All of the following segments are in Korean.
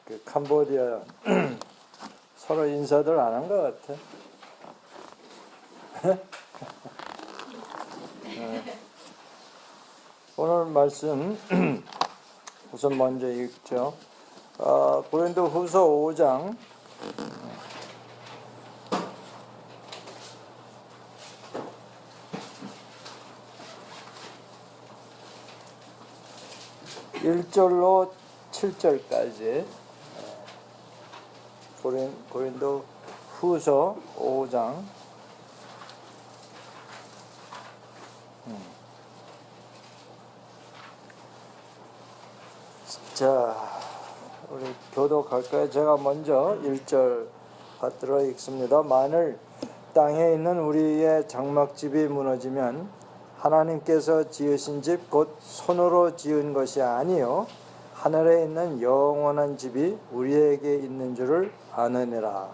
그 캄보디아 서로 인사들 안 한 것 같아. 오늘 말씀 우선 먼저 읽죠. 고린도후서 5장 1절로 7절까지 고린도후서 5장 자, 우리 교독할까요? 제가 먼저 1절 받들어 읽습니다. 만일 땅에 있는 우리의 장막집이 무너지면 하나님께서 지으신 집 곧 손으로 지은 것이 아니요 하늘에 있는 영원한 집이 우리에게 있는 줄을 아느니라.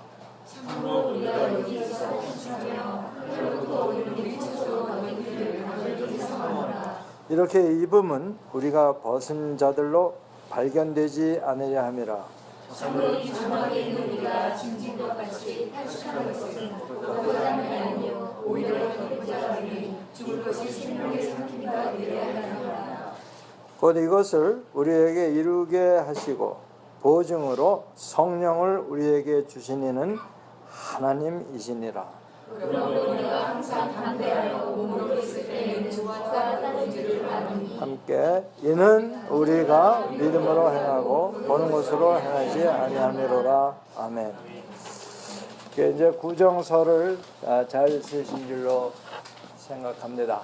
참으로 우리가 여기서 행하며 결코 우리 스스로 너희 길을 가늘게 삼아라. 이렇게 입음은 우리가 벗은 자들로 발견되지 않으려 함이라. 참으로 이 장막에 있는 우리가 짐진 것 같이 탄식하는 것은 그보다는 아니요 오히려 더보자 하니 죽을 것이 생명의 상기가 되려 하느니라. 곧 이것을 우리에게 이루게 하시고 보증으로 성령을 우리에게 주시니는 하나님이시니라. 그러므로 우리가 항상 담대하여 몸으로 있을 때에는 주와 따르는 줄을 아느니 함께 이는 우리가 믿음으로 행하고 보는 것으로 행하지 아니함이로라. 아멘. 이제 구정서를 잘 쓰신 줄로 생각합니다.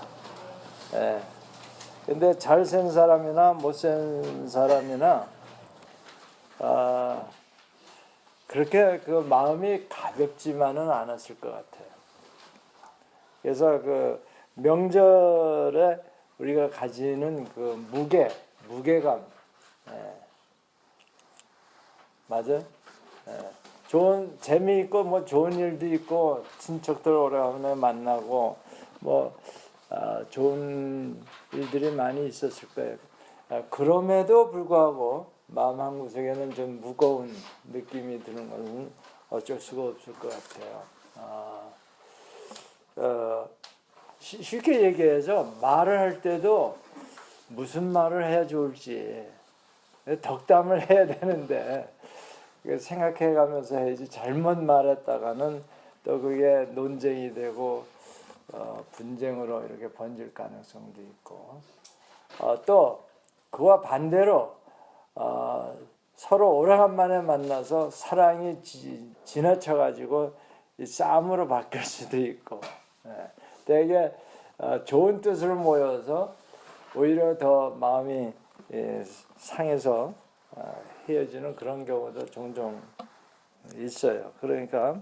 근데 잘 센 사람이나 못 센 사람이나 그렇게 그 마음이 가볍지만은 않았을 것 같아요. 그래서 그 명절에 우리가 가지는 그 무게감, 맞아요. 좋은 재미있고 뭐 좋은 일도 있고 친척들 오래간만에 만나고 뭐 좋은 일들이 많이 있었을 거예요. 그럼에도 불구하고 마음 한구석에는 좀 무거운 느낌이 드는 것은 어쩔 수가 없을 것 같아요. 쉽게 얘기해서 말을 할 때도 무슨 말을 해야 좋을지 덕담을 해야 되는데 생각해 가면서 해야지 잘못 말했다가는 또 그게 논쟁이 되고 분쟁으로 이렇게 번질 가능성도 있고 또 그와 반대로 서로 오래간만에 만나서 사랑이 지나쳐 가지고 싸움으로 바뀔 수도 있고 되게 좋은 뜻으로 모여서 오히려 더 마음이 상해서 헤어지는 그런 경우도 종종 있어요. 그러니까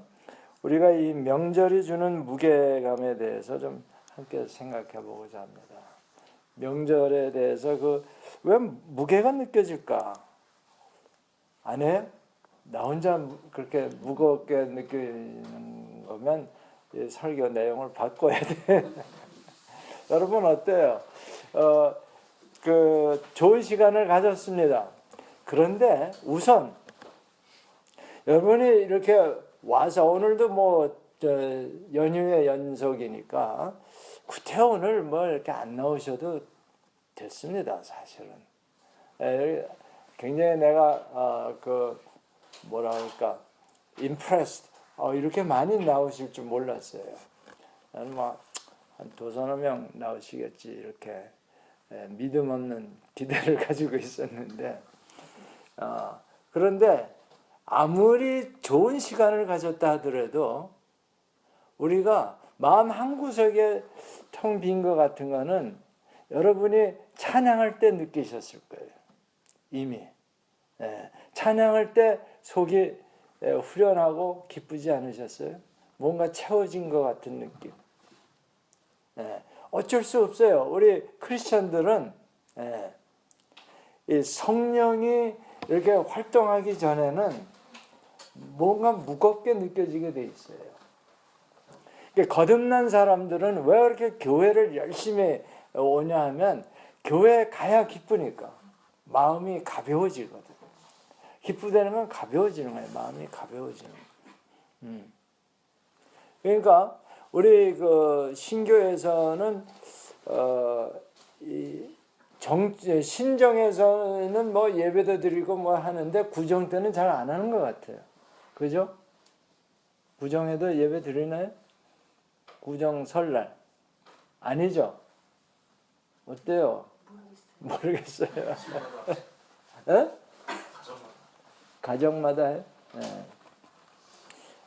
우리가 이 명절이 주는 무게감에 대해서 좀 함께 생각해 보고자 합니다. 명절에 대해서 왜 무게가 느껴질까? 안 해요? 나 혼자 그렇게 무겁게 느끼는 거면 설교 내용을 바꿔야 돼. 여러분 어때요? 좋은 시간을 가졌습니다. 그런데 우선 여러분이 이렇게 와서 오늘도 연휴의 연속이니까 구태여 오늘 이렇게 안 나오셔도 됐습니다. 사실은 굉장히 내가 impressed. 이렇게 많이 나오실 줄 몰랐어요. 나는 한 두서너 명 나오시겠지 이렇게 믿음 없는 기대를 가지고 있었는데 그런데 아무리 좋은 시간을 가졌다 하더라도 우리가 마음 한구석에 텅 빈 것 같은 거는 여러분이 찬양할 때 느끼셨을 거예요. 이미 찬양할 때 속이 후련하고 기쁘지 않으셨어요? 뭔가 채워진 것 같은 느낌. 어쩔 수 없어요. 우리 크리스천들은 이 성령이 이렇게 활동하기 전에는 뭔가 무겁게 느껴지게 돼 있어요. 거듭난 사람들은 왜 이렇게 교회를 열심히 오냐 하면 교회에 가야 기쁘니까 마음이 가벼워지거든. 기쁘다는 건 가벼워지는 거예요. 마음이 가벼워지는 거예요. 그러니까 우리 그 신교에서는 신정에서는 뭐 예배도 드리고 뭐 하는데 구정 때는 잘 안 하는 것 같아요. 그죠? 구정에도 예배 드리나요? 구정 설날 아니죠? 어때요? 모르겠어요. 에? 가정마다 해요? 네.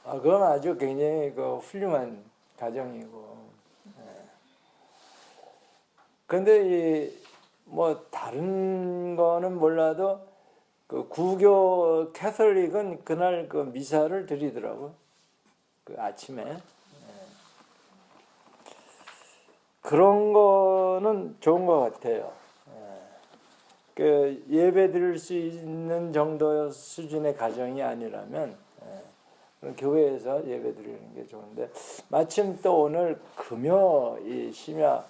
그건 아주 굉장히 그 훌륭한 가정이고. 그런데 이 뭐 다른 거는 몰라도 그 구교 캐톨릭은 그날 그 미사를 드리더라고. 그 아침에. 그런 거는 좋은 것 같아요. 그 예배 드릴 수 있는 정도의 수준의 가정이 아니라면 교회에서 예배 드리는 게 좋은데, 마침 또 오늘 금요 이 심야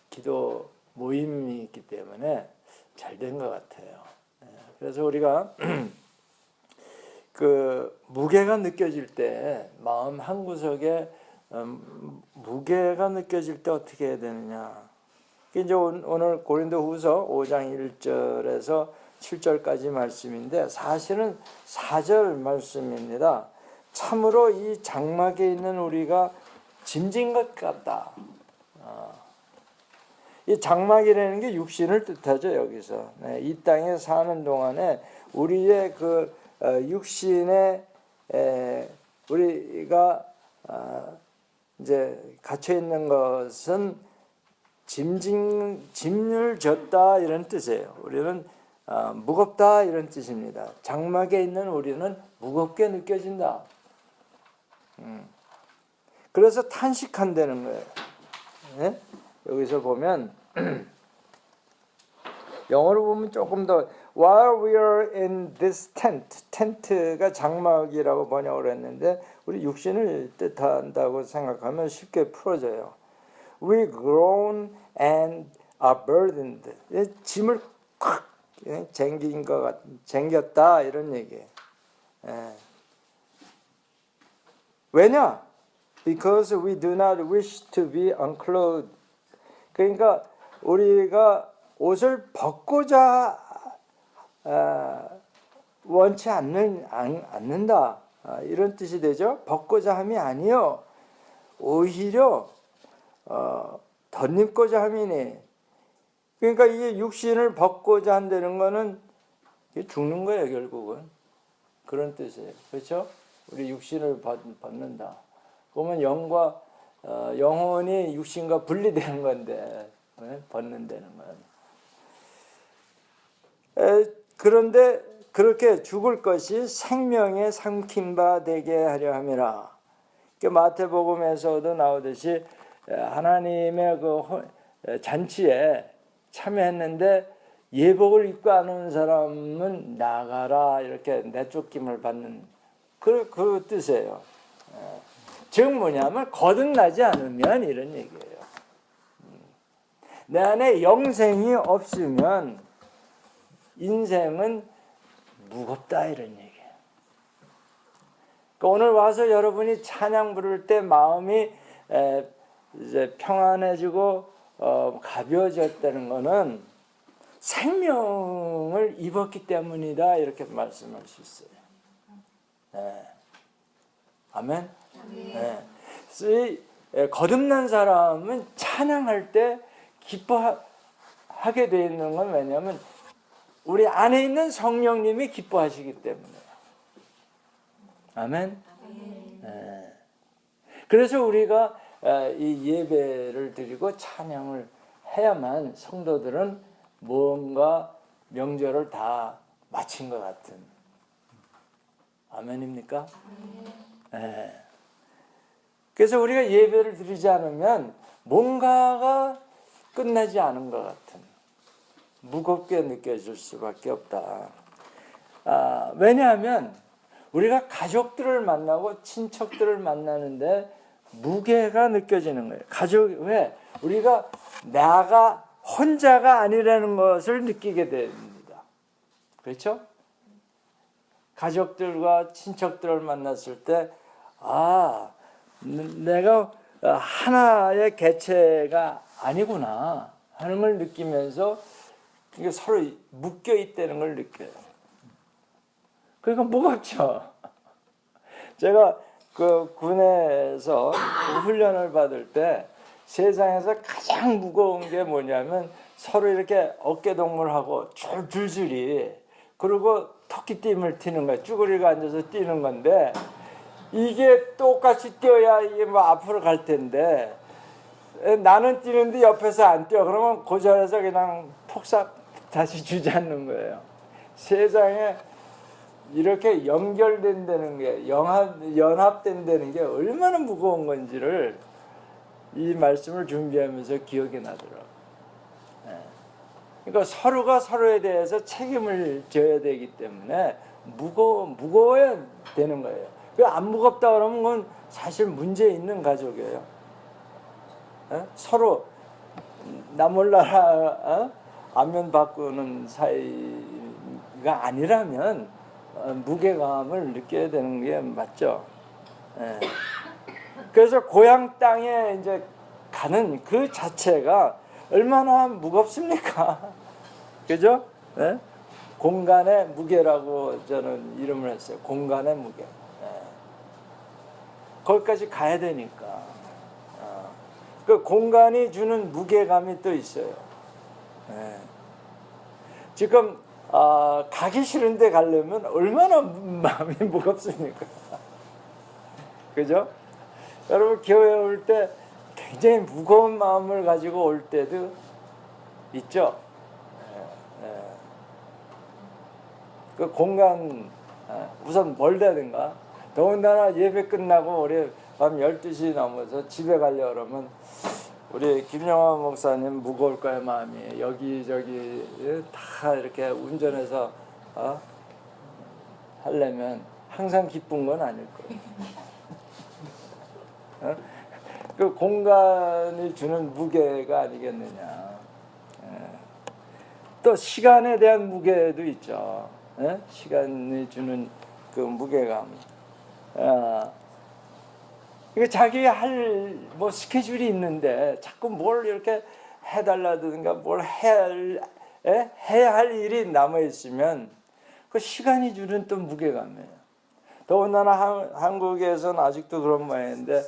기도 모임이 있기 때문에 잘 된 것 같아요. 그래서 우리가 그 무게가 느껴질 때, 마음 한 구석에 무게가 느껴질 때 어떻게 해야 되느냐. 이제 오늘 고린도후서 5장 1절에서 7절까지 말씀인데, 사실은 4절 말씀입니다. 참으로 이 장막에 있는 우리가 짐진 것 같다. 이 장막이라는 게 육신을 뜻하죠. 여기서 이 땅에 사는 동안에 우리의 그 육신에 우리가 이제 갇혀 있는 것은 짐을 졌다 이런 뜻이에요. 우리는 무겁다 이런 뜻입니다. 장막에 있는 우리는 무겁게 느껴진다. 그래서 탄식한다는 거예요. 네? 여기서 보면 영어로 보면 조금 더 while we are in this tent, 텐트가 장막이라고 번역을 했는데 우리 육신을 뜻한다고 생각하면 쉽게 풀어져요. We groan and are burdened. 짐을 콱 쟁긴 것 같, 쟁겼다 이런 얘기예요. 왜냐? Because we do not wish to be unclothed. 그러니까 우리가 옷을 벗고자 원치 않는다 이런 뜻이 되죠. 벗고자 함이 아니요, 오히려 덧입고자 함이니. 그러니까 이게 육신을 벗고자 한다는 거는 죽는 거예요. 결국은 그런 뜻이에요. 그렇죠? 우리 육신을 벗는다. 그러면 영과 영혼이 육신과 분리되는 건데, 벗는다는 건. 그런데 그렇게 죽을 것이 생명에 삼킨 바 되게 하려 함이라. 마태복음에서도 나오듯이 하나님의 그 잔치에 참여했는데 예복을 입고 안 온 사람은 나가라 이렇게 내쫓김을 받는 그 뜻이에요. 즉 뭐냐면 거듭나지 않으면 이런 얘기예요. 내 안에 영생이 없으면 인생은 무겁다 이런 얘기예요. 그러니까 오늘 와서 여러분이 찬양 부를 때 마음이 이제 평안해지고 가벼워졌다는 것은 생명을 입었기 때문이다 이렇게 말씀할 수 있어요. 네. 아멘. 네. 거듭난 사람은 찬양할 때 기뻐하게 되어 있는 건 왜냐하면 우리 안에 있는 성령님이 기뻐하시기 때문에. 아멘. 네. 그래서 우리가 이 예배를 드리고 찬양을 해야만 성도들은 무언가 명절을 다 마친 것 같은. 아멘입니까? 네. 그래서 우리가 예배를 드리지 않으면 뭔가가 끝나지 않은 것 같은, 무겁게 느껴질 수밖에 없다. 왜냐하면 우리가 가족들을 만나고 친척들을 만나는데 무게가 느껴지는 거예요. 왜? 우리가 나가 혼자가 아니라는 것을 느끼게 됩니다. 그렇죠? 가족들과 친척들을 만났을 때 내가 하나의 개체가 아니구나 하는 걸 느끼면서 이게 서로 묶여 있다는 걸 느껴요. 그러니까 무겁죠. 제가 그 군에서 훈련을 받을 때 세상에서 가장 무거운 게 뭐냐면 서로 이렇게 어깨동무하고 줄줄이 그리고 토끼띠을 튀는 거야. 쭈그리고 앉아서 뛰는 건데 이게 똑같이 뛰어야 이게 뭐 앞으로 갈 텐데 나는 뛰는데 옆에서 안 뛰어. 그러면 그 자리에서 그냥 폭삭 다시 주저앉는 거예요. 세상에 이렇게 연결된다는 게 연합된다는 게 얼마나 무거운 건지를 이 말씀을 준비하면서 기억이 나더라고요. 그러니까 서로가 서로에 대해서 책임을 져야 되기 때문에 무거워야 되는 거예요. 안 무겁다 그러면 그건 사실 문제 있는 가족이에요. 서로 나 몰라라 안면 바꾸는 사이가 아니라면 무게감을 느껴야 되는 게 맞죠. 그래서 고향 땅에 이제 가는 그 자체가 얼마나 무겁습니까? 그죠? 네? 공간의 무게라고 저는 이름을 했어요. 공간의 무게. 거기까지 가야 되니까. 그 공간이 주는 무게감이 또 있어요. 지금 가기 싫은데 가려면 얼마나 마음이 무겁습니까? 그죠? 여러분 교회 올 때 굉장히 무거운 마음을 가지고 올 때도 있죠. 그 공간 우선 멀다든가 더군다나 예배 끝나고 우리 밤 12시 넘어서 집에 가려고 그러면 우리 김영환 목사님 무거울 거야 마음이. 여기저기 다 이렇게 운전해서 하려면 항상 기쁜 건 아닐 거예요. 그 공간이 주는 무게가 아니겠느냐. 또 시간에 대한 무게도 있죠. 시간이 주는 그 무게감. 이게 자기 할 뭐 스케줄이 있는데 자꾸 뭘 이렇게 해달라든가 뭘 해야 할 일이 남아 있으면 그 시간이 주는 또 무게감이에요. 더군다나 한국에서는 아직도 그런 모양인데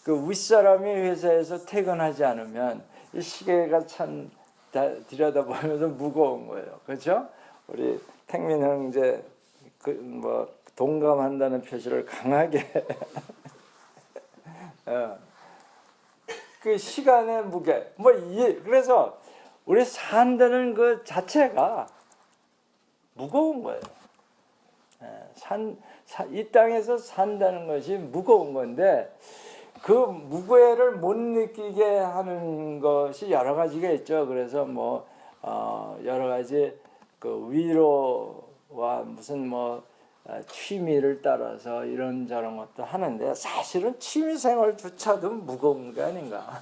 그 윗사람이 회사에서 퇴근하지 않으면 이 시계가 참 들여다보면서 무거운 거예요. 그렇죠? 우리 택민 형제 그 뭐 동감한다는 표시를 강하게 그 시간의 무게 그래서 우리 산다는 그 자체가 무거운 거예요. 이 땅에서 산다는 것이 무거운 건데 그 무게를 못 느끼게 하는 것이 여러 가지가 있죠. 그래서 뭐 여러 가지 그 위로와 무슨 뭐 취미를 따라서 이런저런 것도 하는데 사실은 취미생활조차도 무거운 게 아닌가.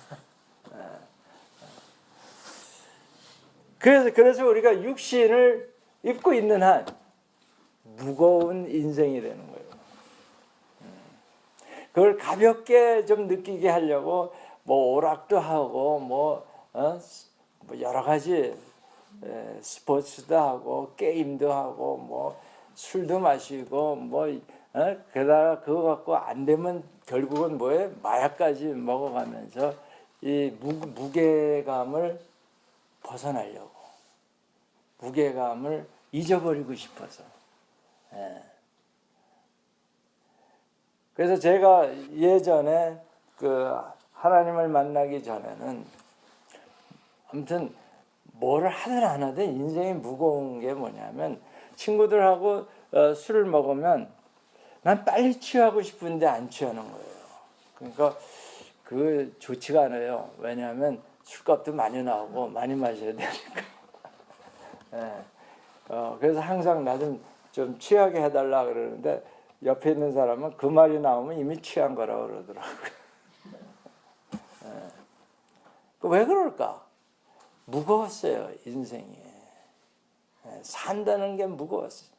그래서 우리가 육신을 입고 있는 한 무거운 인생이 되는 거예요. 그걸 가볍게 좀 느끼게 하려고 뭐 오락도 하고 뭐 여러 가지 스포츠도 하고 게임도 하고 뭐 술도 마시고 뭐 게다가 그거 갖고 안 되면 결국은 뭐에 마약까지 먹어가면서 이 무게감을 벗어나려고 무게감을 잊어버리고 싶어서. 그래서 제가 예전에 그 하나님을 만나기 전에는 아무튼 뭐를 하든 안 하든 인생이 무거운 게 뭐냐면 친구들하고 술을 먹으면 난 빨리 취하고 싶은데 안 취하는 거예요. 그러니까 그 좋지가 않아요. 왜냐하면 술값도 많이 나오고 많이 마셔야 되니까. 그래서 항상 나 좀 취하게 해달라 그러는데 옆에 있는 사람은 그 말이 나오면 이미 취한 거라고 그러더라고요. 왜 그럴까? 무거웠어요, 인생이. 산다는 게 무거웠어요.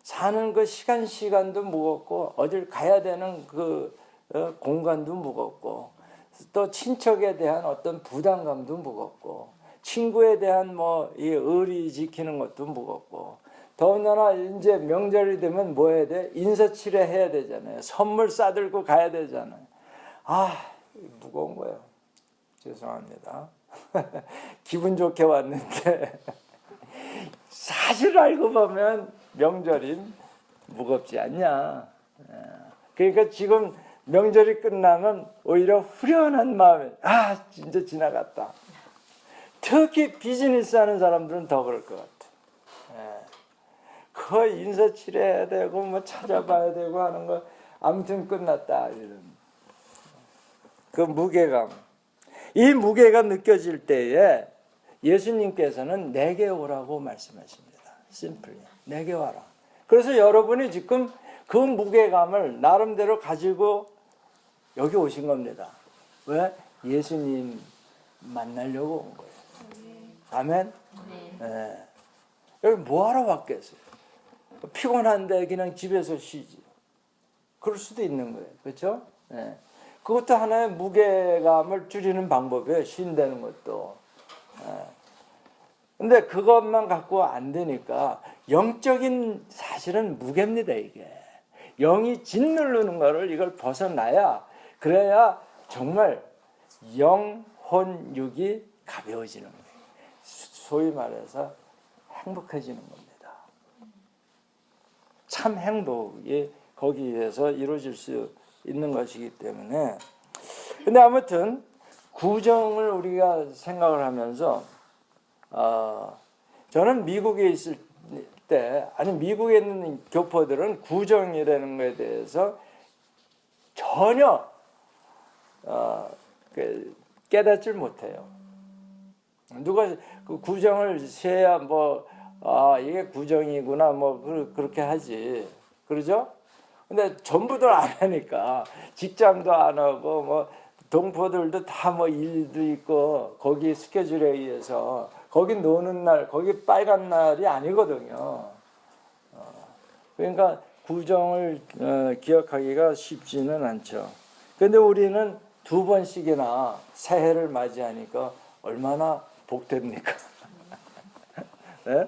사는 그 시간도 무겁고 어딜 가야 되는 그 공간도 무겁고 또 친척에 대한 어떤 부담감도 무겁고 친구에 대한 뭐 이 의리 지키는 것도 무겁고 더군다나 이제 명절이 되면 뭐 해야 돼? 인사치레 해야 되잖아요. 선물 싸들고 가야 되잖아요. 무거운 거예요. 죄송합니다. 기분 좋게 왔는데 사실 알고 보면 명절이 무겁지 않냐. 그러니까 지금 명절이 끝나면 오히려 후련한 마음에 진짜 지나갔다. 특히 비즈니스 하는 사람들은 더 그럴 것 같아. 그 인사치레해야 되고 뭐 찾아봐야 되고 하는 거 아무튼 끝났다 이런 그 무게감. 이 무게가 느껴질 때에 예수님께서는 내게 오라고 말씀하십니다. 심플리 내게 와라. 그래서 여러분이 지금 그 무게감을 나름대로 가지고 여기 오신 겁니다. 왜? 예수님 만나려고 온 거예요. 아멘? 네. 여기 뭐하러 왔겠어요? 피곤한데 그냥 집에서 쉬지. 그럴 수도 있는 거예요. 그렇죠? 네. 그것도 하나의 무게감을 줄이는 방법이에요. 쉰다는 것도. 근데 그것만 갖고 안 되니까 영적인 사실은 무게입니다. 이게. 영이 짓누르는 거를 이걸 벗어나야 그래야 정말 영혼 육이 가벼워지는 거예요. 소위 말해서 행복해지는 겁니다. 참 행복이 거기에서 이루어질 수 있는 것이기 때문에. 근데 아무튼 구정을 우리가 생각을 하면서 저는 미국에 있을 때 미국에 있는 교포들은 구정이라는 것에 대해서 전혀 깨닫질 못해요. 누가 그 구정을 세야 이게 구정이구나 그렇게 하지. 그러죠? 근데 전부들 안 하니까 직장도 안 하고 동포들도 다 일도 있고 거기 스케줄에 의해서 거기 노는 날 거기 빨간 날이 아니거든요. 그러니까 구정을 기억하기가 쉽지는 않죠. 그런데 우리는 2번씩이나 새해를 맞이하니까 얼마나 복됩니까? 네?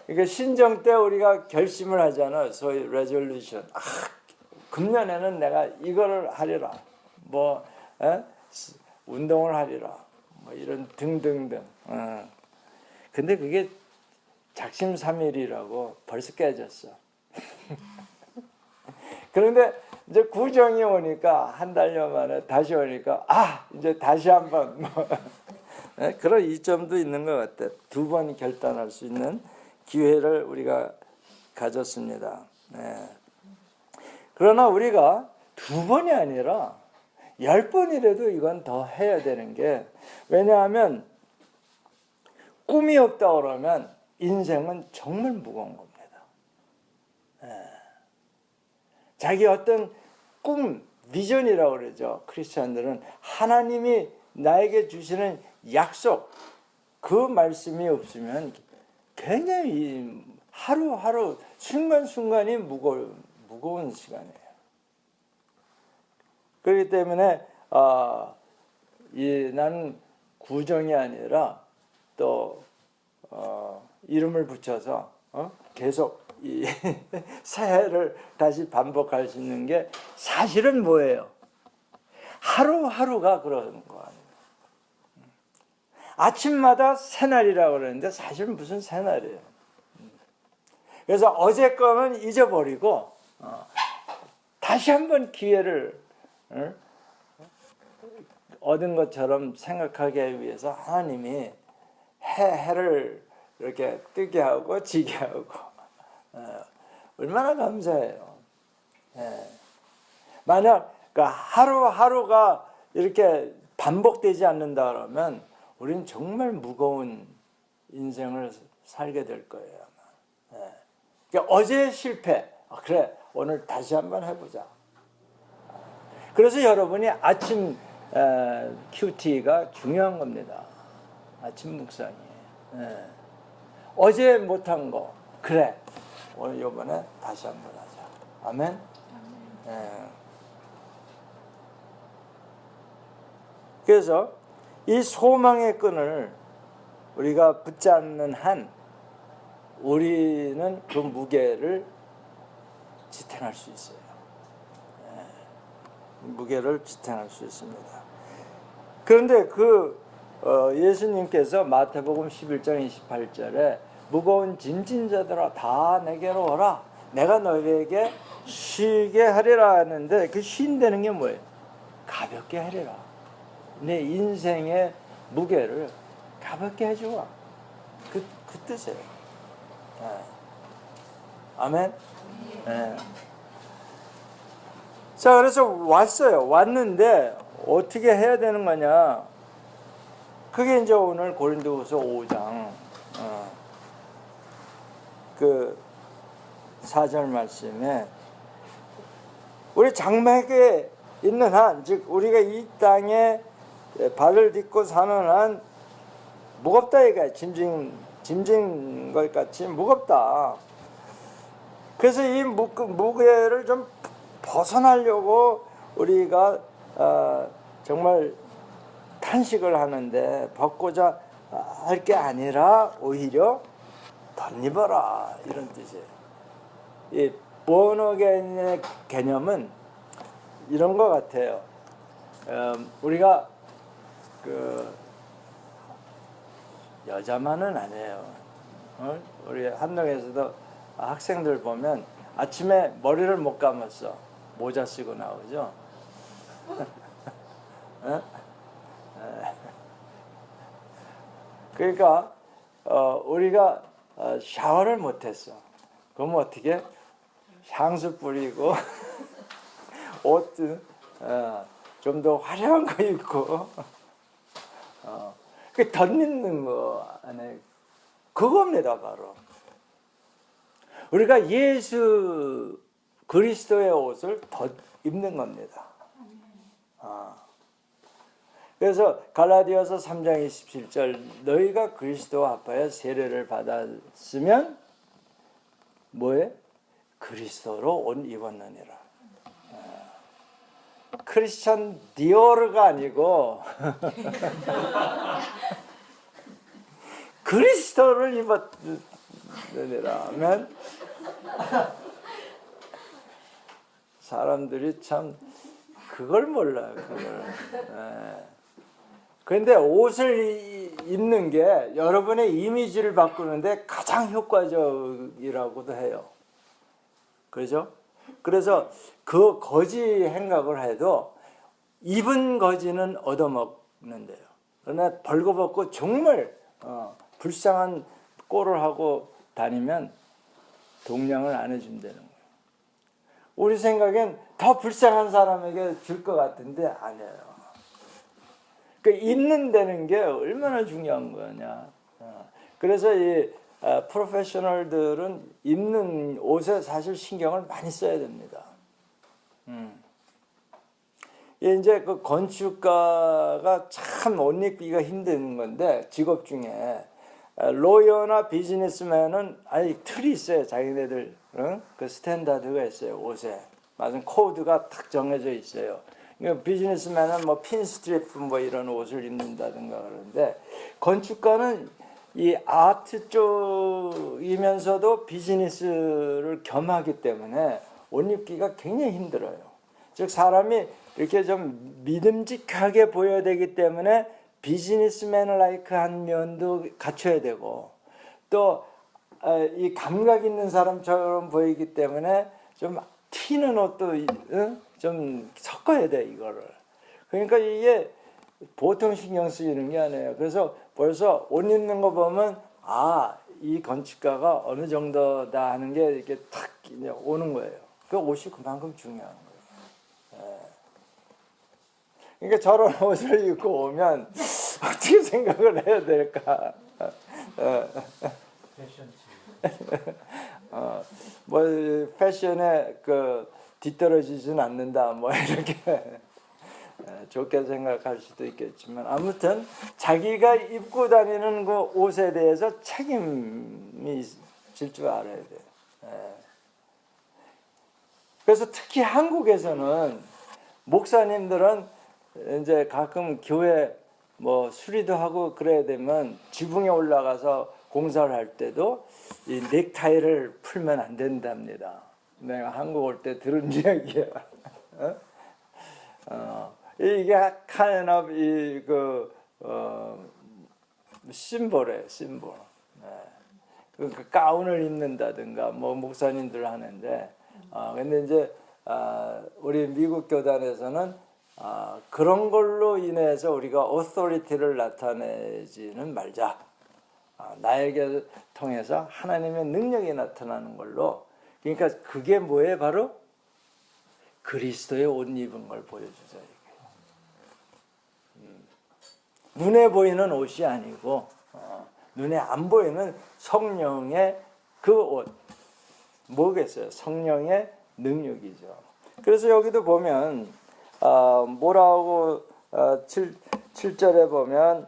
그러니까 신정 때 우리가 결심을 하잖아요. 소위 레졸루션. 금년에는 내가 이거를 하리라. 운동을 하리라. 이런 등등등. 근데 그게 작심삼일이라고 벌써 깨졌어. 그런데 이제 구정이 오니까 한 달여 만에 다시 오니까 이제 다시 한번 그런 이점도 있는 것 같아요. 2번 결단할 수 있는 기회를 우리가 가졌습니다. 네. 그러나 우리가 2번이 아니라 10번이라도 이건 더 해야 되는 게, 왜냐하면 꿈이 없다 그러면 인생은 정말 무거운 겁니다. 네. 자기 어떤 꿈, 비전이라고 그러죠. 크리스찬들은 하나님이 나에게 주시는 약속, 그 말씀이 없으면 굉장히 하루하루 순간순간이 무거운 시간이에요. 그렇기 때문에 나는 구정이 아니라 또 이름을 붙여서 계속 이 새해를 다시 반복할 수 있는 게 사실은 뭐예요? 하루하루가 그런 거 아니에요. 아침마다 새날이라고 그러는데 사실은 무슨 새날이에요. 그래서 어제 거는 잊어버리고 다시 한번 기회를 얻은 것처럼 생각하기 위해서 하나님이 해를 이렇게 뜨게 하고 지게 하고 얼마나 감사해요. 만약 하루하루가 이렇게 반복되지 않는다 그러면 우리는 정말 무거운 인생을 살게 될 거예요. 그러니까 어제의 실패, 그래 오늘 다시 한번 해보자. 그래서 여러분이 아침 큐티가 중요한 겁니다. 아침 묵상이. 어제 못한 거, 그래 오늘 이번에 다시 한번 하자. 아멘. 예. 그래서 이 소망의 끈을 우리가 붙잡는 한 우리는 그 무게를 지탱할 수 있어요. 무게를 지탱할 수 있습니다. 그런데 예수님께서 마태복음 11장 28절에 무거운 짐진 자들아 다 내게로 오라 내가 너희에게 쉬게 하리라 하는데 그 쉰다는 게 뭐예요? 가볍게 하리라. 내 인생의 무게를 가볍게 해주라. 그 뜻이에요. 아멘. 자, 그래서 왔어요. 왔는데 어떻게 해야 되는 거냐? 그게 이제 오늘 고린도후서 5장 그 4절 말씀에 우리 장막에 있는 한, 즉 우리가 이 땅에 발을 딛고 사는 한 무겁다 이거야. 짐진 것 같이 무겁다. 그래서 이 무게를 좀 벗어나려고 우리가 정말 탄식을 하는데 벗고자 할 게 아니라 오히려 덧입어라 이런 뜻이에요. 이 본어게인의 개념은 이런 것 같아요. 우리가 여자만은 아니에요. 우리 한동에서도 학생들 보면 아침에 머리를 못 감았어. 모자 쓰고 나오죠. 그러니까 우리가 샤워를 못했어. 그럼 어떻게? 향수 뿌리고 옷 좀 더 화려한 거 입고 그 덧입는 거 안에 그겁니다. 바로 우리가 예수 그리스도의 옷을 덧 입는 겁니다. 그래서 갈라디아서 3장 27절 너희가 그리스도와 합하여 세례를 받았으면 뭐해? 그리스도로 옷 입었느니라. 크리스천 디오르가 아니고 그리스도를 입었느니라 하면 사람들이 참 그걸 몰라요. 그런데 옷을 입는 게 여러분의 이미지를 바꾸는데 가장 효과적이라고도 해요. 그렇죠? 그래서 그 거지 행각을 해도 입은 거지는 얻어먹는데요. 그러나 벌거벗고 정말 불쌍한 꼴을 하고 다니면 동량을 안 해준다는 거예요. 우리 생각엔 더 불쌍한 사람에게 줄 것 같은데 아니에요. 그 입는다는 게 얼마나 중요한 거냐. 그래서 이 프로페셔널들은 입는 옷에 사실 신경을 많이 써야 됩니다. 이제 그 건축가가 참 옷 입기가 힘든 건데 직업 중에 로이어나 비즈니스맨은 아니 틀이 있어요. 자기네들 그 스탠다드가 있어요. 옷에 맞은 코드가 딱 정해져 있어요. 그러니까 비즈니스맨은 뭐 핀스트리프 뭐 이런 옷을 입는다든가 그러는데 건축가는 이 아트 쪽이면서도 비즈니스를 겸하기 때문에 옷 입기가 굉장히 힘들어요. 즉 사람이 이렇게 좀 믿음직하게 보여야 되기 때문에 비즈니스맨 라이크한 면도 갖춰야 되고 또 이 감각 있는 사람처럼 보이기 때문에 좀 튀는 옷도 좀 섞어야 돼 이거를. 그러니까 이게 보통 신경 쓰이는 게 아니에요. 그래서 벌써 옷 입는 거 보면 이 건축가가 어느 정도다 하는 게 이렇게 탁 오는 거예요. 그 옷이 그만큼 중요한 거예요. 그러니까 저런 옷을 입고 오면 어떻게 생각을 해야 될까? 뭐 패션에 뒤떨어지진 않는다 뭐 이렇게 좋게 생각할 수도 있겠지만 아무튼 자기가 입고 다니는 그 옷에 대해서 책임이 질 줄 알아야 돼요. 그래서 특히 한국에서는 목사님들은 이제 가끔 교회 뭐 수리도 하고 그래야 되면 지붕에 올라가서 공사를 할 때도 이 넥타이를 풀면 안 된답니다. 내가 한국 올 때 들은 이야기야. 이게 kind of 심볼이에요, 심볼. 그 가운을 입는다든가 뭐 목사님들 하는데, 근데 이제 우리 미국 교단에서는 그런 걸로 인해서 우리가 authority를 나타내지는 말자. 나에게 통해서 하나님의 능력이 나타나는 걸로. 그러니까 그게 뭐예요? 바로 그리스도의 옷 입은 걸 보여주자. 눈에 보이는 옷이 아니고 눈에 안 보이는 성령의 그 옷. 뭐겠어요? 성령의 능력이죠. 그래서 여기도 보면 뭐라고 7절에 보면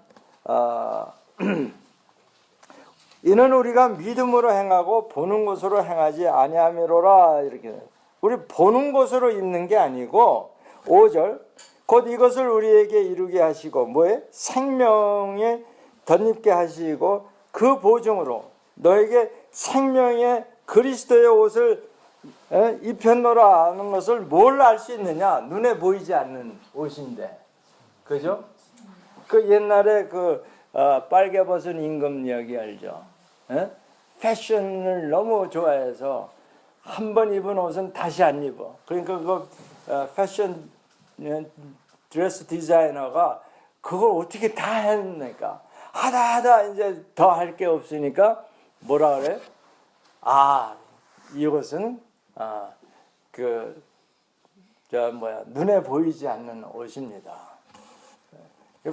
이는 우리가 믿음으로 행하고 보는 것으로 행하지 아니함이로라. 이렇게 우리 보는 것으로 입는 게 아니고 5절 곧 이것을 우리에게 이루게 하시고 뭐에 생명에 덧입게 하시고 그 보증으로 너에게 생명의 그리스도의 옷을 입혔노라 하는 것을 뭘 알 수 있느냐? 눈에 보이지 않는 옷인데, 그죠? 그 옛날에 그 빨개 벗은 임금 이야기 알죠? 패션을 너무 좋아해서 한 번 입은 옷은 다시 안 입어. 그러니까 그 패션 드레스 디자이너가 그걸 어떻게 다 했습니까? 하다 이제 더 할 게 없으니까 뭐라 그래? 이것은 눈에 보이지 않는 옷입니다.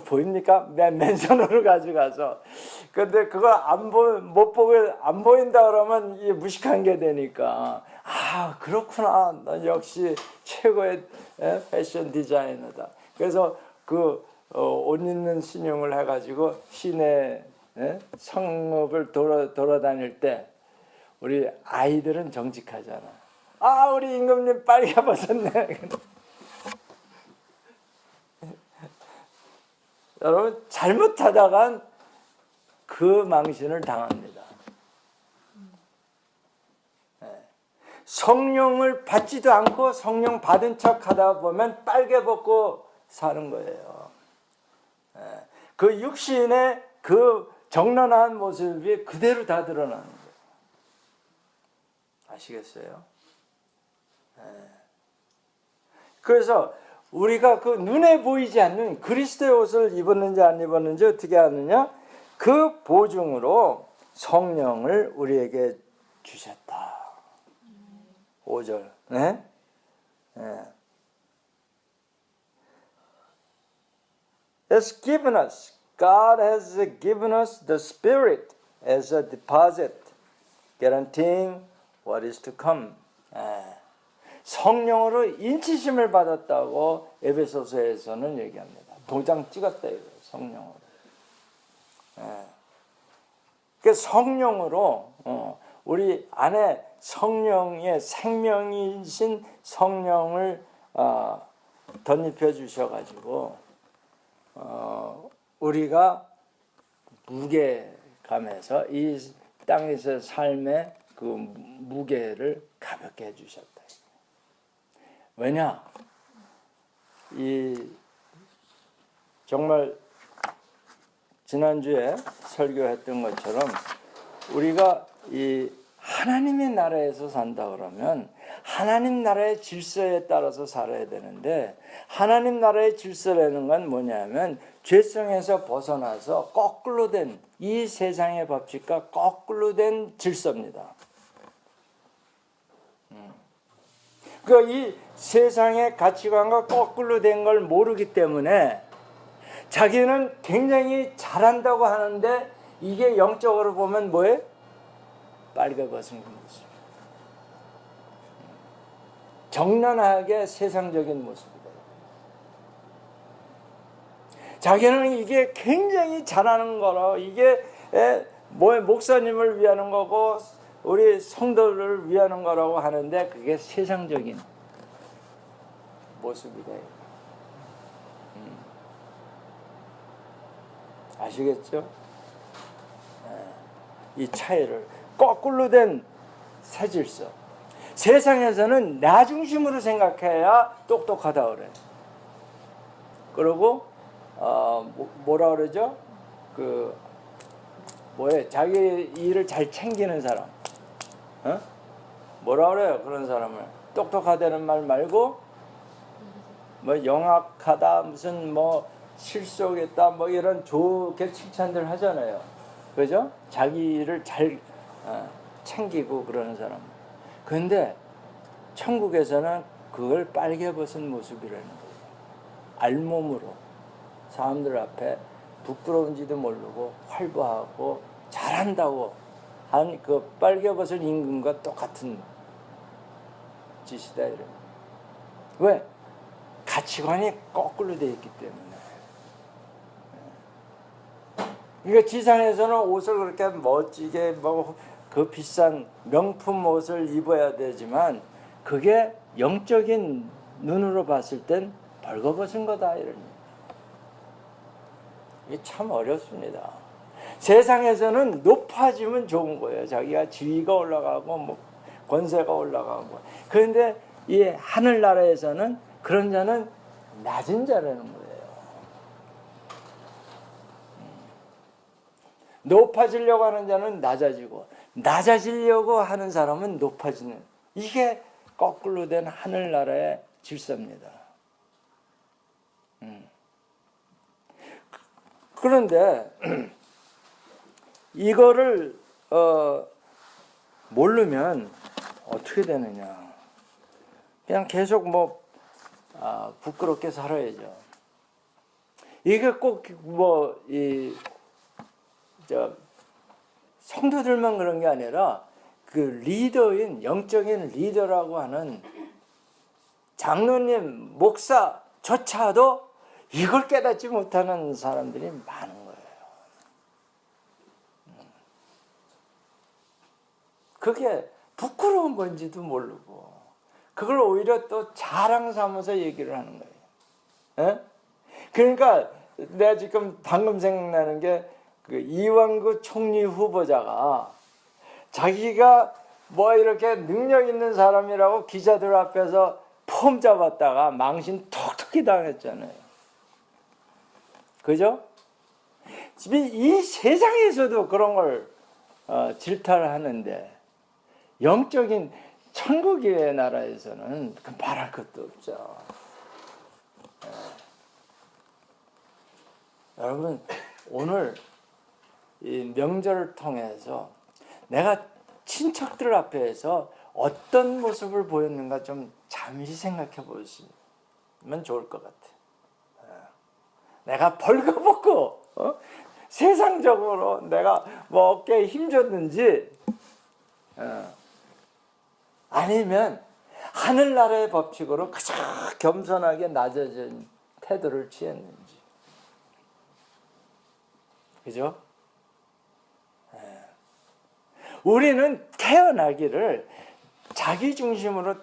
보입니까? 맨손으로 가져가서. 근데 그걸 못 보고 안 보인다 그러면 이게 무식한 게 되니까 그렇구나. 너 역시 최고의 패션 디자이너다. 그래서 그 옷 입는 신용을 해가지고 시내 성읍을 돌아다닐 때 우리 아이들은 정직하잖아. 우리 임금님 빨개 벗었네. 여러분 잘못하다간 그 망신을 당합니다. 성령을 받지도 않고 성령 받은 척 하다 보면 빨개 벗고 사는 거예요. 그 육신의 그 정런한 모습이 그대로 다 드러나는 거예요. 아시겠어요? 그래서 우리가 그 눈에 보이지 않는 그리스도의 옷을 입었는지 안 입었는지 어떻게 아느냐? 그 보증으로 성령을 우리에게 주셨다. 5절. 네? It's given us. God has given us the Spirit as a deposit, guaranteeing what is to come. 성령으로 인치심을 받았다고 에베소서에서는 얘기합니다. 도장 찍었다 이거예요. 성령으로. 그 성령으로 우리 안에 성령의 생명이신 성령을 덧입혀 주셔가지고 우리가 무게감에서 이 땅에서 삶의 그 무게를 가볍게 해주셨다. 왜냐? 정말 지난주에 설교했던 것처럼 우리가 이 하나님의 나라에서 산다 그러면 하나님 나라의 질서에 따라서 살아야 되는데 하나님 나라의 질서라는 건 뭐냐면 죄성에서 벗어나서 거꾸로 된 이 세상의 법칙과 거꾸로 된 질서입니다. 그 이 세상의 가치관과 거꾸로 된 걸 모르기 때문에 자기는 굉장히 잘한다고 하는데 이게 영적으로 보면 뭐예요? 빨개 벗은 모습. 정난하게 세상적인 모습이다. 자기는 이게 굉장히 잘하는 거라 이게 목사님을 위하는 거고 우리 성도를 위하는 거라고 하는데 그게 세상적인 모습이다. 아시겠죠? 이 차이를 거꾸로 된 새질서. 세상에서는 나 중심으로 생각해야 똑똑하다 그래. 그리고 뭐라 그러죠? 자기 일을 잘 챙기는 사람. 뭐라 그래요? 그런 사람을 똑똑하다는 말 말고 뭐 영악하다, 무슨 뭐 실속했다, 뭐 이런 좋게 칭찬들 하잖아요. 그죠? 자기 일을 잘 챙기고 그러는 사람. 그런데 천국에서는 그걸 빨개 벗은 모습이라는 거예요. 알몸으로 사람들 앞에 부끄러운지도 모르고 활보하고 잘한다고 한 그 빨개 벗은 임금과 똑같은 짓이다. 이런. 왜? 가치관이 거꾸로 되어 있기 때문에. 그러니까 지상에서는 옷을 그렇게 멋지게 뭐 그 비싼 명품 옷을 입어야 되지만 그게 영적인 눈으로 봤을 땐 벌거벗은 거다. 이런. 이게 참 어렵습니다. 세상에서는 높아지면 좋은 거예요. 자기가 지위가 올라가고 뭐 권세가 올라가고. 그런데 이 하늘나라에서는 그런 자는 낮은 자라는 거예요. 높아지려고 하는 자는 낮아지고 낮아지려고 하는 사람은 높아지는, 이게 거꾸로 된 하늘나라의 질서입니다. 그런데 이거를 모르면 어떻게 되느냐. 그냥 계속 뭐 부끄럽게 살아야죠. 이게 꼭 뭐 성도들만 그런 게 아니라 그 리더인, 영적인 리더라고 하는 장로님, 목사조차도 이걸 깨닫지 못하는 사람들이 많은 거예요. 그게 부끄러운 건지도 모르고 그걸 오히려 또 자랑 삼아서 얘기를 하는 거예요. 에? 그러니까 내가 지금 방금 생각나는 게 그 이완구 총리 후보자가 자기가 뭐 이렇게 능력 있는 사람이라고 기자들 앞에서 폼 잡았다가 망신 톡톡히 당했잖아요. 그죠? 이 세상에서도 그런 걸 질타를 하는데 영적인 천국의 나라에서는 그 말할 것도 없죠. 여러분, 오늘 이 명절을 통해서 내가 친척들 앞에서 어떤 모습을 보였는가 좀 잠시 생각해 보시면 좋을 것 같아요. 내가 벌거벗고 세상적으로 내가 뭐 어깨에 힘줬는지 아니면 하늘나라의 법칙으로 그저 겸손하게 낮아진 태도를 취했는지. 그죠? 우리는 태어나기를 자기 중심으로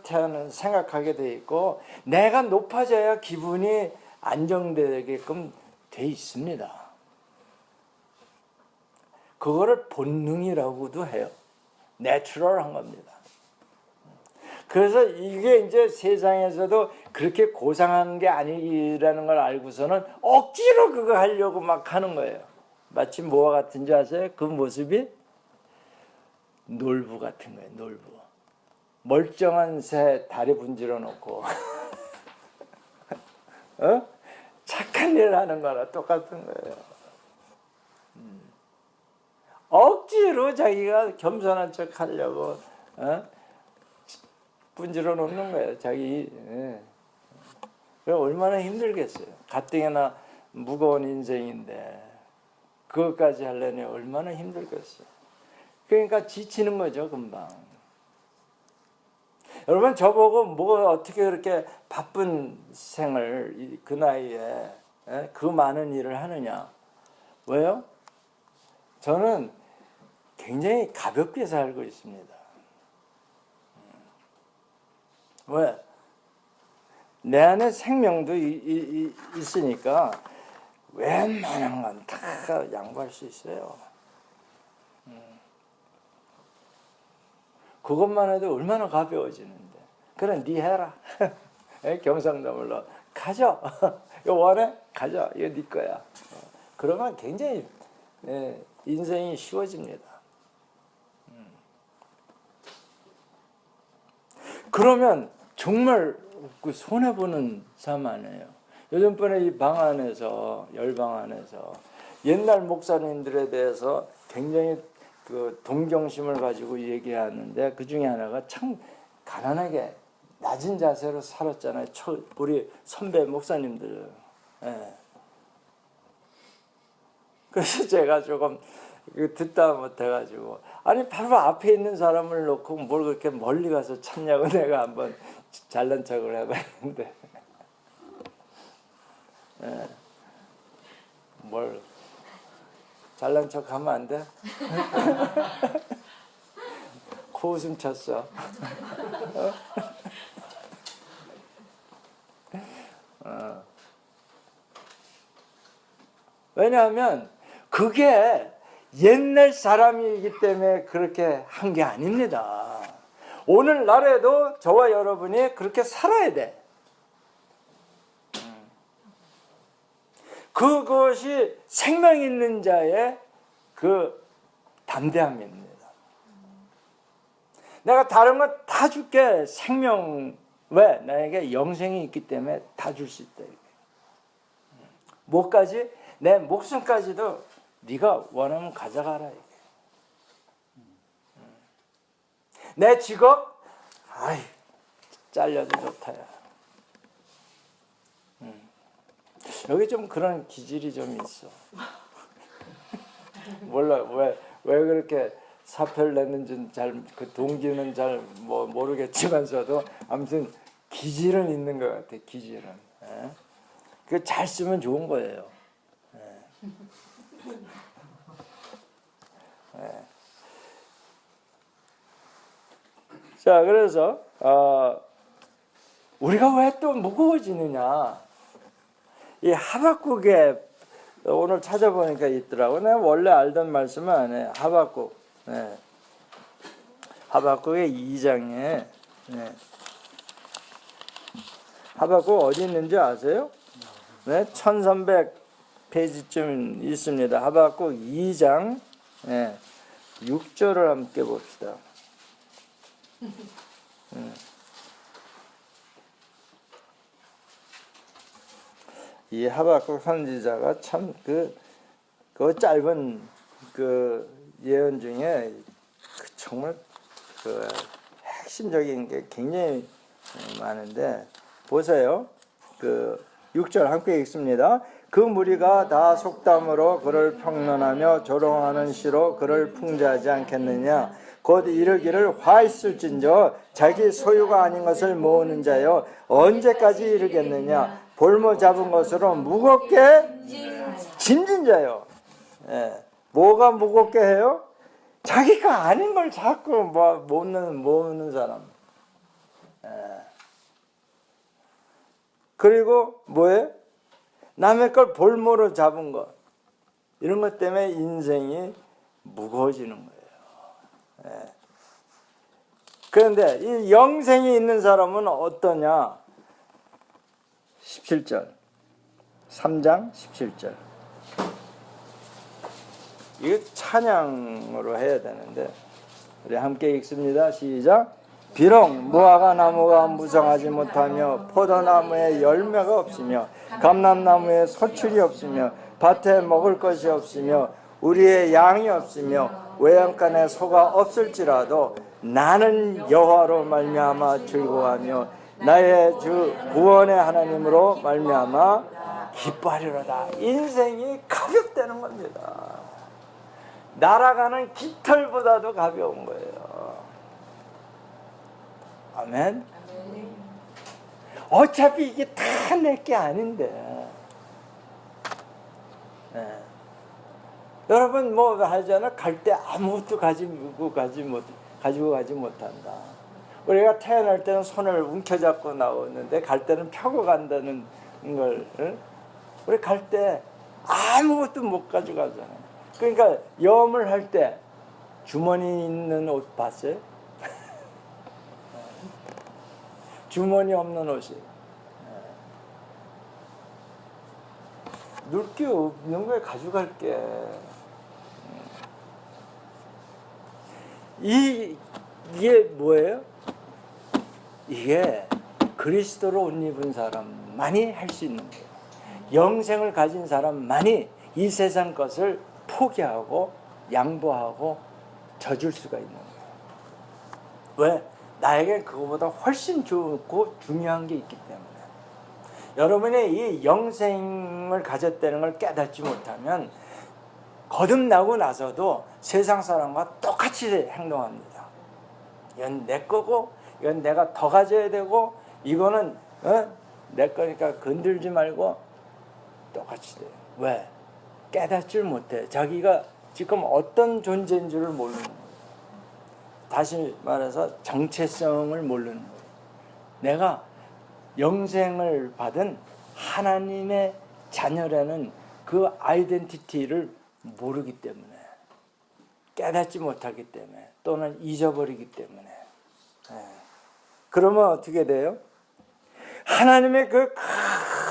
생각하게 돼 있고 내가 높아져야 기분이 안정되게끔 돼 있습니다. 그거를 본능이라고도 해요. 내추럴한 겁니다. 그래서 이게 이제 세상에서도 그렇게 고상한 게 아니라는 걸 알고서는 억지로 그거 하려고 막 하는 거예요. 마치 뭐와 같은지 아세요? 그 모습이 놀부 같은 거예요. 놀부. 멀쩡한 새 다리 분질러 놓고 착한 일을 하는 거랑 똑같은 거예요. 억지로 자기가 겸손한 척 하려고 분질러 놓는 거예요. 자기. 얼마나 힘들겠어요. 가뜩이나 무거운 인생인데 그것까지 하려니 얼마나 힘들겠어요. 그러니까 지치는 거죠, 금방. 여러분, 저보고 뭐 어떻게 그렇게 바쁜 생을 그 나이에 그 많은 일을 하느냐. 왜요? 저는 굉장히 가볍게 살고 있습니다. 왜? 내 안에 생명도 있으니까 웬만한 건 다 양보할 수 있어요. 그것만 해도 얼마나 가벼워지는데. 그래, 네 해라. 경상도말로 가져. 이거 원해? 가져. 이거 네 거야. 그러면 굉장히 인생이 쉬워집니다. 그러면 정말 그 손해보는 삶 아니에요. 요즘번에 이 방 안에서, 열방 안에서 옛날 목사님들에 대해서 굉장히 그 동경심을 가지고 얘기하는데, 그 중에 하나가 참 가난하게 낮은 자세로 살았잖아요. 우리 선배 목사님들. 예. 그래서 제가 조금 듣다 못해가지고, 아니 바로 앞에 있는 사람을 놓고 뭘 그렇게 멀리 가서 찾냐고 내가 한번 잘난 척을 해봤는데, 예. 뭘 잘난 척 하면 안 돼? 코웃음 쳤어. 왜냐하면 그게 옛날 사람이기 때문에 그렇게 한 게 아닙니다. 오늘날에도 저와 여러분이 그렇게 살아야 돼. 그것이 생명 있는 자의 그 담대함입니다. 내가 다른 거 다 줄게. 생명, 왜? 나에게 영생이 있기 때문에 다 줄 수 있다. 뭐까지? 내 목숨까지도 네가 원하면 가져가라. 내 직업? 아이, 잘려도 좋다야. 여기 좀 그런 기질이 좀 있어. 몰라, 왜 그렇게 사표를 냈는지는 그 동기는 잘 모르겠지만서도 아무튼 기질은 있는 것 같아. 기질은. 그 잘 쓰면 좋은 거예요. 자, 그래서 우리가 왜 또 무거워지느냐? 이 하박국에 오늘 찾아보니까 있더라고. 내가 원래 알던 말씀은 안 해. 하박국. 하박국의 2장에 하박국 어디 있는지 아세요? 1300페이지쯤 있습니다. 하박국 2장 6절을 함께 봅시다. 이 하박국 선지자가 참 그 짧은 그 예언 중에 정말 그 핵심적인 게 굉장히 많은데, 보세요. 그 6절 함께 읽습니다. 그 무리가 다 속담으로 그를 평론하며 조롱하는 시로 그를 풍자하지 않겠느냐. 곧 이르기를 화 있을진저 자기 소유가 아닌 것을 모으는 자여 언제까지 이르겠느냐. 볼모 잡은 것으로 무겁게 짐진 자요. 뭐가 무겁게 해요? 자기가 아닌 걸 자꾸 모으는 사람. 그리고 뭐예요? 남의 걸 볼모로 잡은 것. 이런 것 때문에 인생이 무거워지는 거예요. 그런데 이 영생이 있는 사람은 어떠냐? 17절. 3장 17절. 이거 찬양으로 해야 되는데 우리 함께 읽습니다. 시작. 비록 무화과 나무가 무성하지 못하며 포도나무에 열매가 없으며 감람나무에 소출이 없으며 밭에 먹을 것이 없으며 우리의 양이 없으며 외양간에 소가 없을지라도 나는 여호와로 말미암아 즐거워하며 나의 주 구원의 하나님으로 말미암아 기뻐하리로다. 인생이 가볍다는 겁니다. 날아가는 깃털보다도 가벼운 거예요. 아멘. 어차피 이게 다 내 게 아닌데. 여러분 뭐 하잖아. 갈 때 아무것도 가지고 가지 못한다. 우리가 태어날 때는 손을 움켜잡고 나오는데 갈 때는 펴고 간다는 걸 우리 갈 때 아무것도 못 가져가잖아요. 그러니까 염을 할 때 주머니 있는 옷 봤어요? 주머니 없는 옷이 놀 게 없는 거에 가져갈게. 이게 뭐예요? 이게 그리스도로 옷 입은 사람만이 할 수 있는 거예요. 영생을 가진 사람만이 이 세상 것을 포기하고 양보하고 져줄 수가 있는 거예요. 왜? 나에게 그거보다 훨씬 좋고 중요한 게 있기 때문에. 여러분이 이 영생을 가졌다는 걸 깨닫지 못하면 거듭나고 나서도 세상 사람과 똑같이 행동합니다. 이건 내 거고 이건 내가 더 가져야 되고 이거는 내 거니까 건들지 말고 똑같이 돼요. 왜? 깨닫질 못해. 자기가 지금 어떤 존재인 줄을 모르는 거예요. 다시 말해서 정체성을 모르는 거예요. 내가 영생을 받은 하나님의 자녀라는 그 아이덴티티를 모르기 때문에, 깨닫지 못하기 때문에, 또는 잊어버리기 때문에. 그러면 어떻게 돼요? 하나님의 그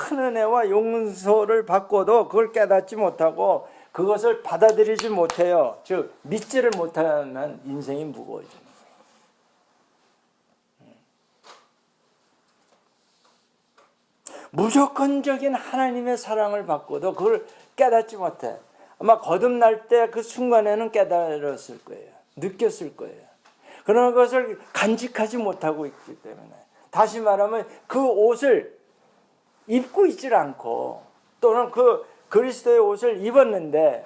큰 은혜와 용서를 받고도 그걸 깨닫지 못하고 그것을 받아들이지 못해요. 즉 믿지를 못하는 인생이 무거워지는 거예요. 무조건적인 하나님의 사랑을 받고도 그걸 깨닫지 못해. 아마 거듭날 때 그 순간에는 깨달았을 거예요. 느꼈을 거예요. 그런 것을 간직하지 못하고 있기 때문에. 다시 말하면 그 옷을 입고 있질 않고 또는 그 그리스도의 옷을 입었는데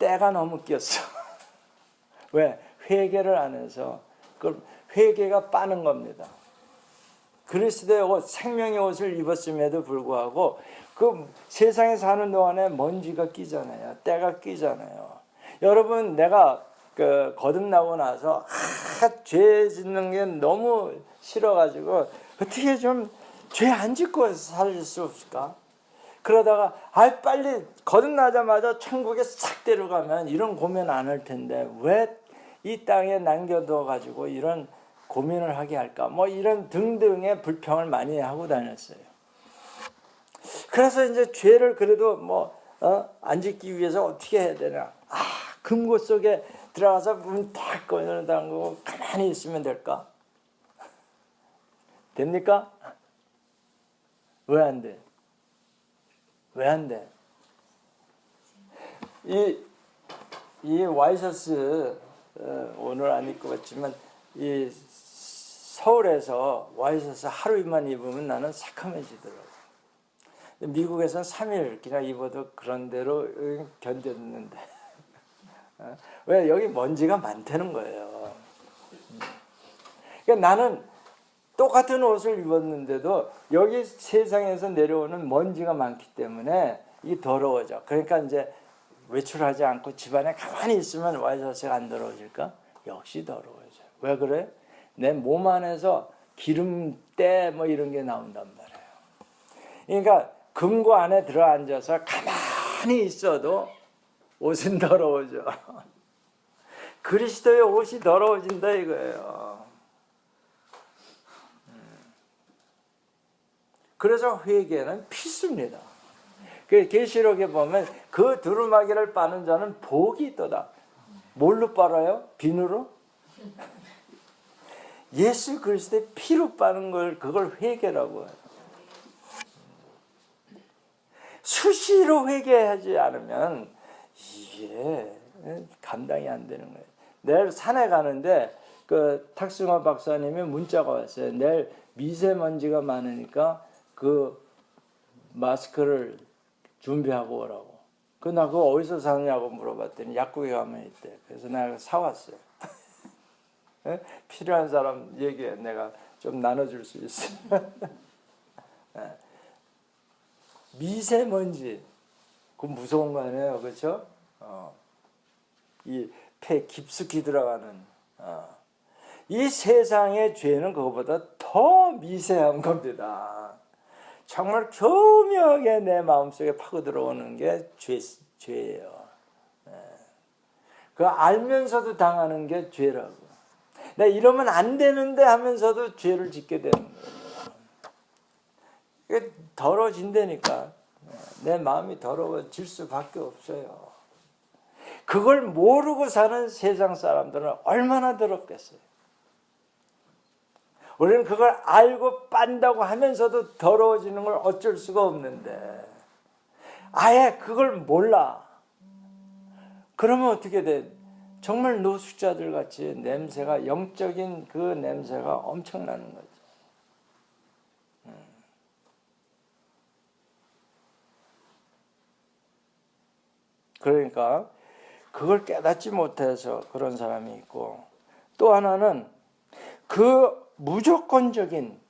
때가 너무 꼈어. 왜? 회개를 안 해서. 그 회개가 빠는 겁니다. 그리스도의 옷, 생명의 옷을 입었음에도 불구하고 그 세상에 사는 동안에 먼지가 끼잖아요. 때가 끼잖아요. 여러분, 내가 그 거듭나고 나서 죄 짓는 게 너무 싫어가지고 어떻게 좀 죄 안 짓고 살 수 없을까? 그러다가 빨리 거듭나자마자 천국에 싹 데려가면 이런 고민 안 할 텐데 왜 이 땅에 남겨둬 가지고 이런 고민을 하게 할까? 뭐 이런 등등의 불평을 많이 하고 다녔어요. 그래서 이제 죄를 그래도 안 짓기 위해서 어떻게 해야 되나? 금고 속에 들어가서 문 탁 잠그고 가만히 있으면 될까? 됩니까? 왜 안 돼? 왜 안 돼? 이 와이셔츠 오늘 안 입고 왔지만 이 서울에서 와이셔츠 하루만 입으면 나는 새카매지더라고. 미국에서는 3일 그냥 입어도 그런 대로 견뎠는데 왜? 여기 먼지가 많다는 거예요. 그러니까 나는 똑같은 옷을 입었는데도 여기 세상에서 내려오는 먼지가 많기 때문에 이게 더러워져. 그러니까 이제 외출하지 않고 집안에 가만히 있으면 와이셔츠가 안 더러워질까? 역시 더러워져. 왜 그래? 내 몸 안에서 기름때 뭐 이런 게 나온단 말이에요. 그러니까 금고 안에 들어앉아서 가만히 있어도 옷은 더러워져. 그리스도의 옷이 더러워진다 이거예요. 그래서 회개는 필수입니다. 그 계시록에 보면 그 두루마기를 빠는 자는 복이 있도다. 뭘로 빨아요? 비누로? 예수 그리스도의 피로 빠는 걸 그걸 회개라고 해요. 수시로 회개하지 않으면 이게 감당이 안 되는 거예요. 내일 산에 가는데 그 탁승호 박사님의 문자가 왔어요. 내일 미세먼지가 많으니까 그 마스크를 준비하고 오라고. 나 그거 어디서 사느냐고 물어봤더니 약국에 가면 있대. 그래서 내가 사왔어요. 필요한 사람 얘기해. 내가 좀 나눠줄 수 있어. 미세먼지. 그 무서운 거 아니에요, 그렇죠? 이 폐 깊숙이 들어가는 이 세상의 죄는 그것보다 더 미세한 겁니다. 정말 교묘하게 내 마음속에 파고 들어오는 게 죄예요. 그 알면서도 당하는 게 죄라고. 내가 이러면 안 되는데 하면서도 죄를 짓게 되는 거예요. 이게 더러워진다니까. 내 마음이 더러워질 수밖에 없어요. 그걸 모르고 사는 세상 사람들은 얼마나 더럽겠어요. 우리는 그걸 알고 빤다고 하면서도 더러워지는 걸 어쩔 수가 없는데 아예 그걸 몰라. 그러면 어떻게 돼? 정말 노숙자들 같이 냄새가, 영적인 그 냄새가 엄청나는 거죠. 그러니까 그걸 깨닫지 못해서 그런 사람이 있고, 또 하나는 그 무조건적인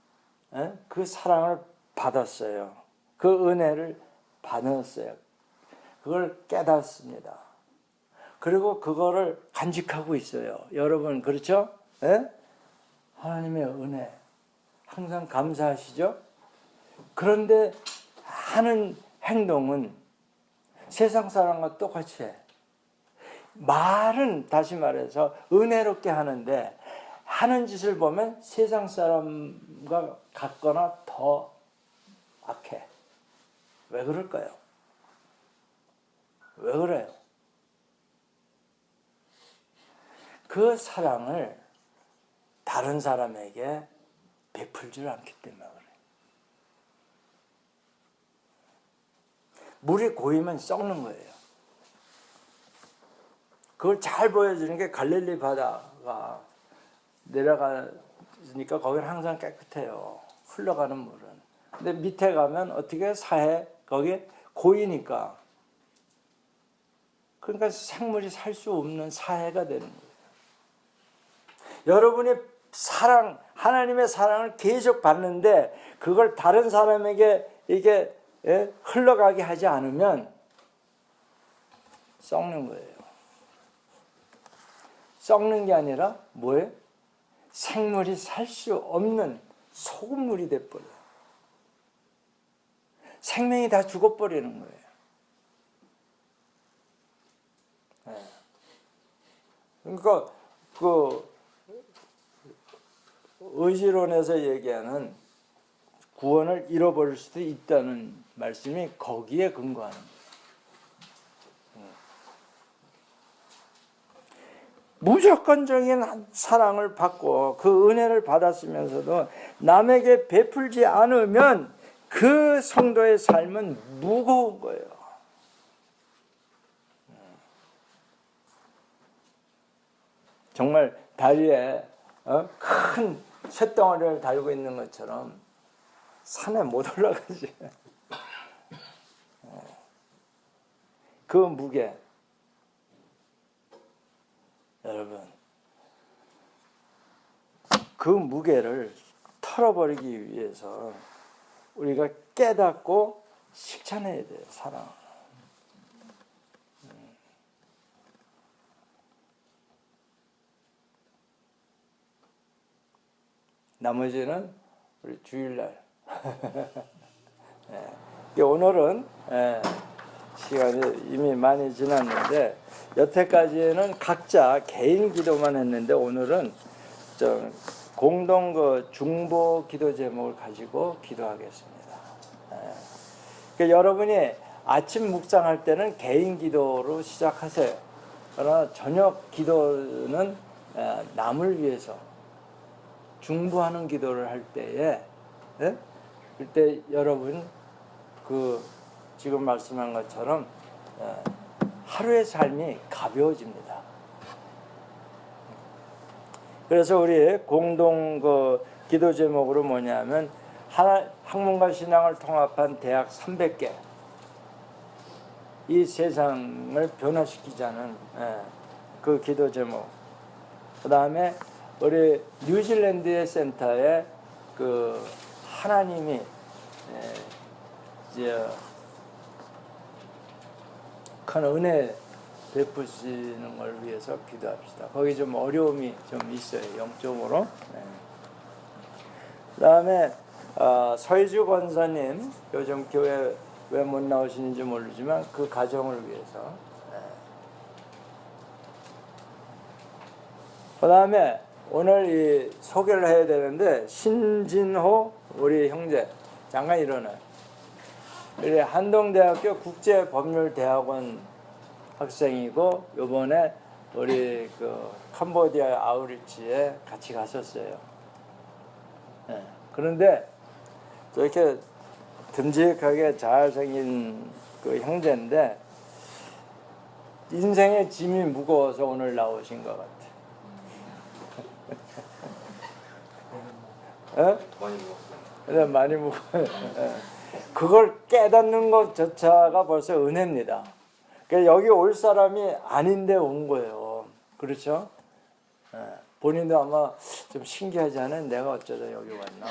그 사랑을 받았어요. 그 은혜를 받았어요. 그걸 깨닫습니다. 그리고 그거를 간직하고 있어요. 여러분 그렇죠? 하나님의 은혜 항상 감사하시죠? 그런데 하는 행동은 세상 사람과 똑같이 해. 말은 다시 말해서 은혜롭게 하는데 하는 짓을 보면 세상 사람과 같거나 더 악해. 왜 그럴까요? 왜 그래요? 그 사랑을 다른 사람에게 베풀지 않기 때문에 그래요. 물이 고이면 썩는 거예요. 그걸 잘 보여주는 게 갈릴리 바다가 내려가니까 거기는 항상 깨끗해요. 흘러가는 물은. 근데 밑에 가면 어떻게 사해? 거기 고이니까. 그러니까 생물이 살 수 없는 사해가 되는 거예요. 여러분이 사랑, 하나님의 사랑을 계속 받는데 그걸 다른 사람에게 이게 흘러가게 하지 않으면 썩는 거예요. 썩는 게 아니라 뭐예요? 생물이 살 수 없는 소금물이 돼버려요. 생명이 다 죽어버리는 거예요. 그러니까 그 의지론에서 얘기하는 구원을 잃어버릴 수도 있다는 말씀이 거기에 근거하는 거예요. 무조건적인 사랑을 받고 그 은혜를 받았으면서도 남에게 베풀지 않으면 그 성도의 삶은 무거운 거예요. 정말 다리에 큰 쇳덩어리를 달고 있는 것처럼 산에 못 올라가지. 그 무게. 여러분, 그 무게를 털어버리기 위해서 우리가 깨닫고 실천해야 돼요. 사랑. 나머지는 우리 주일날. 오늘은 시간이 이미 많이 지났는데 여태까지는 각자 개인 기도만 했는데 오늘은 좀 공동 그 중보 기도 제목을 가지고 기도하겠습니다. 그러니까 여러분이 아침 묵상할 때는 개인 기도로 시작하세요. 그러나 저녁 기도는 남을 위해서 중보하는 기도를 할 때에 그때 여러분 그 지금 말씀한 것처럼 하루의 삶이 가벼워집니다. 그래서 우리 공동 그 기도 제목으로 뭐냐면 학문과 신앙을 통합한 대학 300개 이 세상을 변화시키자는 그 기도 제목. 그 다음에 우리 뉴질랜드의 센터에 그 하나님이 이제 큰 은혜 베푸시는 걸 위해서 기도합시다. 거기 좀 어려움이 좀 있어요, 영적으로. 네. 그다음에 서희주 권사님 요즘 교회 왜 못 나오시는지 모르지만 그 가정을 위해서. 네. 그다음에 오늘 이 소개를 해야 되는데 신진호 우리 형제 잠깐 일어나요. 우리 한동대학교 국제법률대학원 학생이고 요번에 우리 그 캄보디아 아우리치에 같이 갔었어요. 네. 그런데 저렇게 듬직하게 잘생긴 그 형제인데 인생의 짐이 무거워서 오늘 나오신 것 같아. 많이 먹었어요. 네, 많이 무거워요. 그걸 깨닫는 것조차가 벌써 은혜입니다. 그러니까 여기 올 사람이 아닌데 온 거예요. 그렇죠? 본인도 아마 좀 신기하지 않아요? 내가 어쩌다 여기 왔나?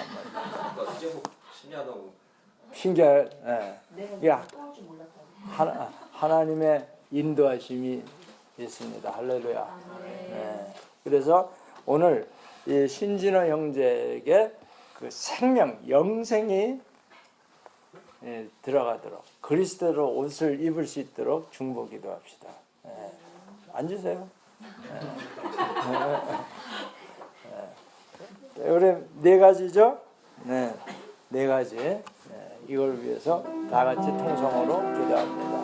이제 뭐 신기하다고. 신기해. 내가 또할줄 몰랐다고. 하나님의 인도하심이 있습니다. 할렐루야. 네. 그래서 오늘 이 신진호 형제에게 그 생명, 영생이 들어가도록 그리스도로 옷을 입을 수 있도록 중보기도 합시다. 앉으세요. 우리 네 가지죠? 네 가지. 이걸 위해서 다 같이 통성으로 기도합니다.